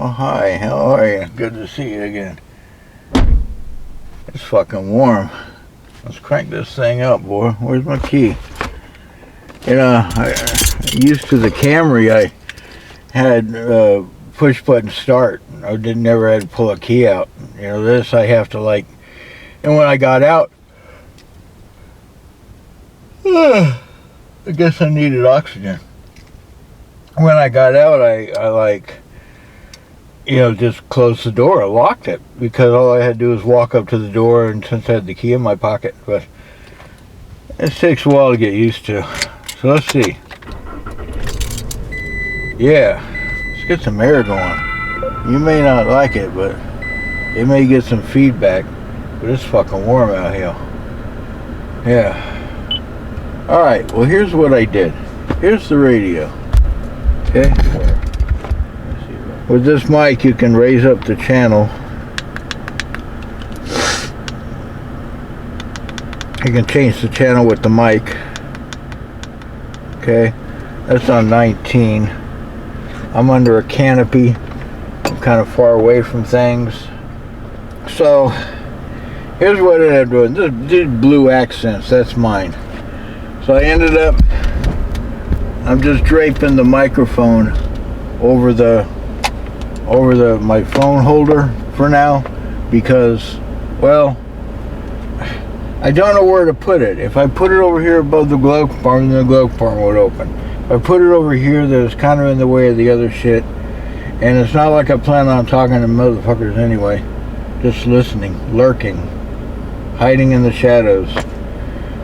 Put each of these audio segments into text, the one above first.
Oh, hi, how are you? Good to see you again. It's fucking warm. Let's crank this thing up, boy. Where's my key? You know, used to the Camry, I had push button start. I never had to pull a key out. You know, this I have to like, and when I got out, I guess I needed oxygen. When I got out, I like, you know, just closed the door. I locked it because all I had to do was walk up to the door, and since I had the key in my pocket, but it takes a while to get used to. So let's see. Yeah, let's get some air going. You may not like it, but it may get some feedback, but it's fucking warm out here. Yeah. Alright, well here's what I did. Here's the radio. Okay? With this mic you can raise up the channel. You can change the channel with the mic. Okay? That's on 19. I'm under a canopy. I'm kind of far away from things. So, here's what I'm doing. These blue accents, that's mine. So I ended up, I'm just draping the microphone over my phone holder for now because, well, I don't know where to put it. If I put it over here above the glove compartment, then the glove compartment would open. If I put it over here, then it's kind of in the way of the other shit. And it's not like I plan on talking to motherfuckers anyway. Just listening, lurking, hiding in the shadows.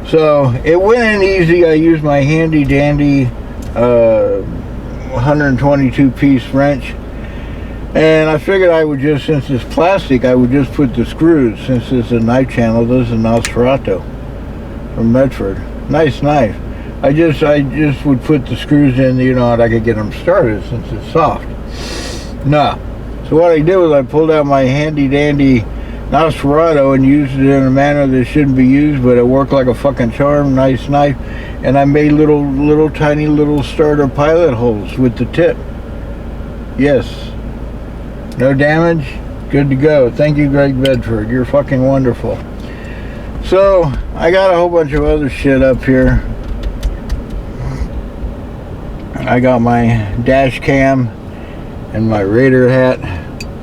So it went in easy. I used my handy dandy 122 piece wrench, and I figured I would just, since it's plastic, I would just put the screws. Since it's a knife channel, this is a Nosferatu from Medford. Nice knife. I just would put the screws in, you know, and I could get them started since it's soft. No. So what I did was I pulled out my handy dandy Nosferatu and used it in a manner that shouldn't be used, but it worked like a fucking charm. Nice knife. And I made little tiny starter pilot holes with the tip. Yes. No damage. Good to go. Thank you, Greg Bedford. You're fucking wonderful. So I got a whole bunch of other shit up here. I got my dash cam and my radar hat,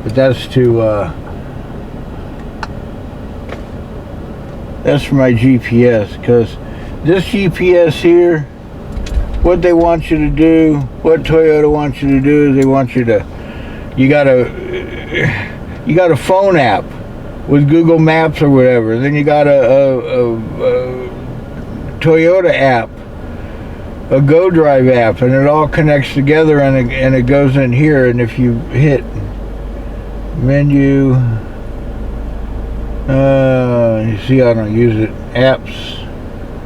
but that's for my GPS, because this GPS here, what they want you to do, what Toyota wants you to do is they want you to, you got a phone app with Google Maps or whatever. Then you got a Toyota app, a GoDrive app, and it all connects together, and it goes in here. And if you hit menu, you see I don't use it. Apps.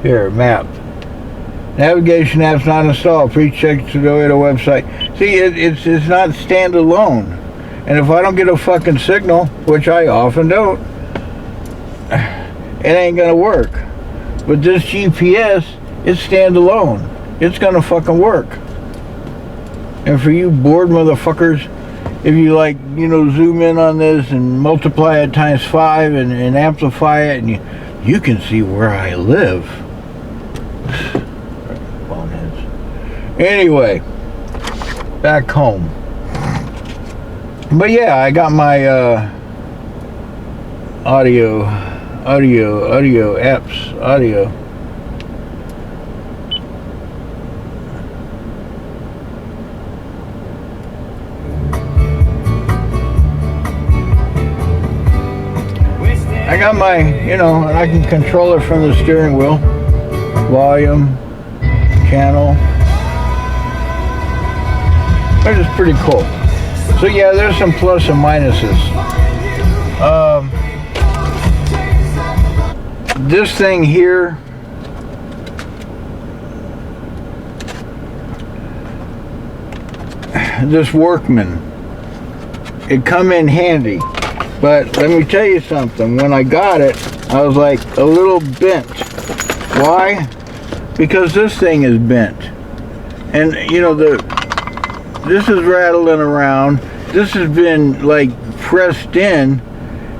Here, map. Navigation apps not installed. Please check the Toyota website. See, it's not standalone. And if I don't get a fucking signal, which I often don't, it ain't gonna work. But this GPS, it's standalone. It's gonna fucking work. And for you bored motherfuckers, if you like, you know, zoom in on this and multiply it times 5 and amplify it, and you can see where I live. Boneheads. Anyway, back home. But yeah, I got my audio apps, audio. I got my, you know, and I can control it from the steering wheel. Volume, channel. Which is pretty cool. So yeah, there's some plus and minuses. This thing here, this Workman, it come in handy. But let me tell you something, when I got it, I was like a little bent. Why? Because this thing is bent. And you know, this is rattling around, this has been like pressed in,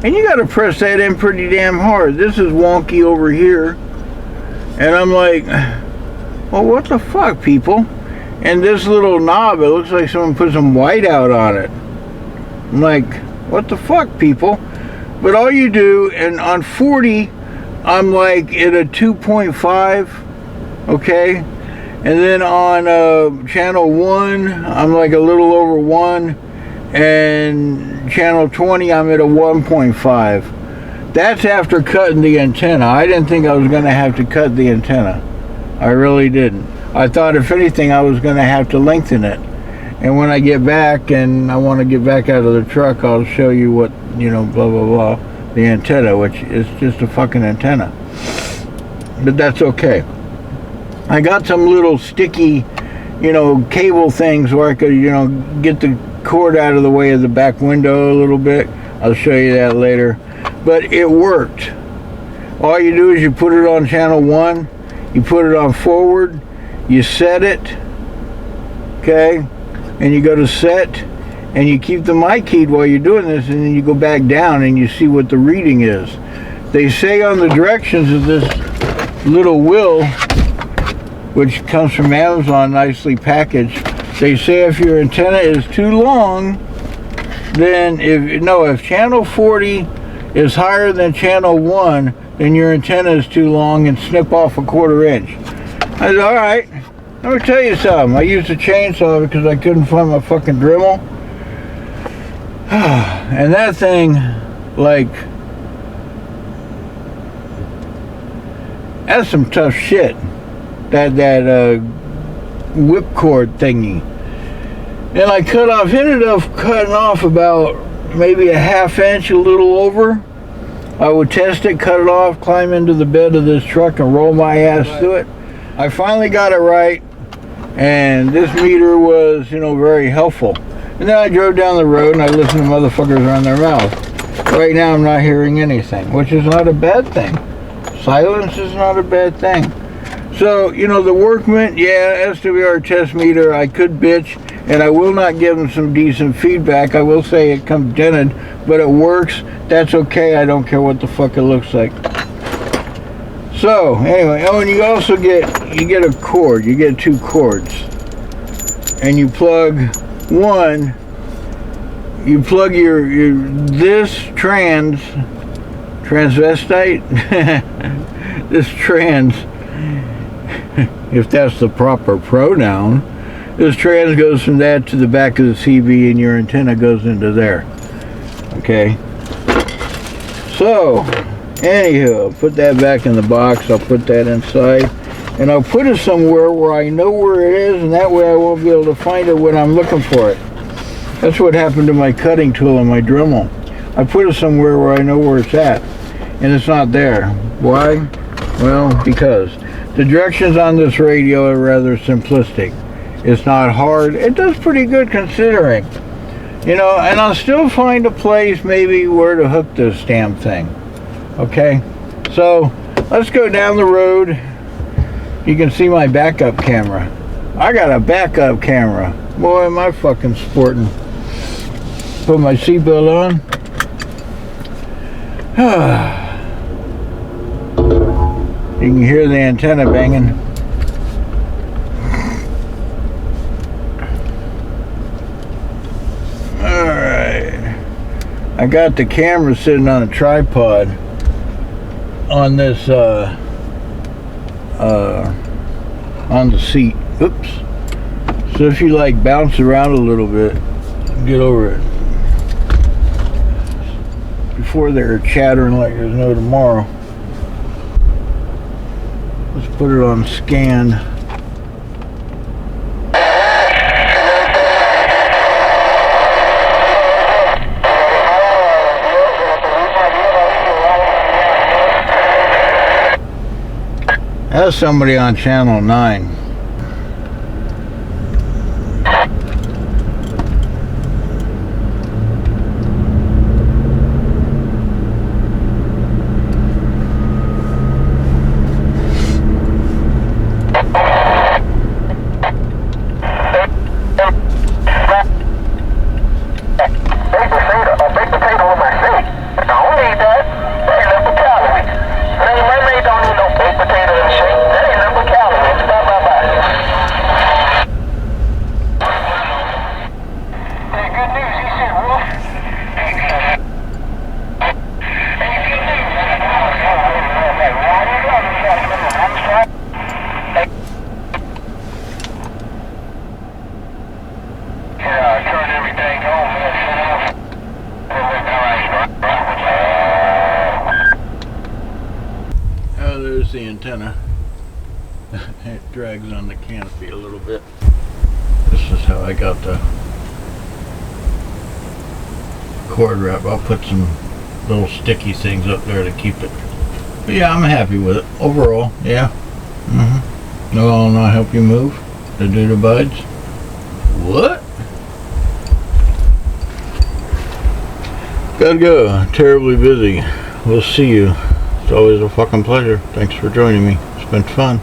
and you got to press that in pretty damn hard. This is wonky over here, and I'm like, well, what the fuck, people? And this little knob, it looks like someone put some whiteout on it. I'm like, what the fuck, people? But all you do, and on 40, I'm like at a 2.5, okay? And then on channel 1, I'm like a little over 1. And channel 20, I'm at a 1.5. That's after cutting the antenna. I didn't think I was going to have to cut the antenna. I really didn't. I thought, if anything, I was going to have to lengthen it. And when I get back and I want to get back out of the truck, I'll show you what, you know, blah, blah, blah, the antenna, which is just a fucking antenna. But that's okay. I got some little sticky, you know, cable things where I could, you know, get the cord out of the way of the back window a little bit. I'll show you that later. But it worked. All you do is you put it on channel 1, you put it on forward, you set it, okay? And you go to set, and you keep the mic keyed while you're doing this, and then you go back down and you see what the reading is. They say on the directions of this little wheel, which comes from Amazon, nicely packaged, they say if your antenna is too long, then if channel 40 is higher than channel 1, then your antenna is too long, and snip off a 1/4 inch. I said, all right. Let me tell you something. I used a chainsaw because I couldn't find my fucking Dremel. And that thing, like, that's some tough shit. That whipcord thingy. And I ended up cutting off about maybe a 1/2 inch, a little over. I would test it, cut it off, climb into the bed of this truck and roll my ass through it. I finally got it right. And this meter was, you know, very helpful. And then I drove down the road and I listened to motherfuckers run their mouth. Right now I'm not hearing anything, which is not a bad thing. Silence is not a bad thing. So, you know, the Workman, yeah, SWR test meter, I could bitch, and I will not give them some decent feedback. I will say it comes dented, but it works. That's okay. I don't care what the fuck it looks like. So anyway, oh, and you also get a cord. You get 2 cords, and you plug one. You plug your this transvestite, this trans, if that's the proper pronoun. This trans goes from that to the back of the CB, and your antenna goes into there. Okay. So. Anywho, I'll put that back in the box. I'll put that inside, and I'll put it somewhere where I know where it is, and that way I won't be able to find it when I'm looking for it. That's what happened to my cutting tool and my Dremel. I put it somewhere where I know where it's at, and it's not there. Why? Well, because the directions on this radio are rather simplistic. It's not hard. It does pretty good considering. You know, and I'll still find a place maybe where to hook this damn thing. Okay, so let's go down the road. You can see my backup camera. I got a backup camera. Boy, am I fucking sporting. Put my seatbelt on. You can hear the antenna banging. Alright. I got the camera sitting on a tripod on this on the seat. Oops. So if you like bounce around a little bit, get over it before they're chattering like there's no tomorrow. Let's put it on scan. That's somebody on channel 9. antenna. It drags on the canopy a little bit. This is how I got the cord wrap. I'll put some little sticky things up there to keep it. But yeah, I'm happy with it. Overall, yeah. No, I'll not help you move. The dude abides. What? Gotta go. Terribly busy. We'll see you. It's always a fucking pleasure. Thanks for joining me. It's been fun.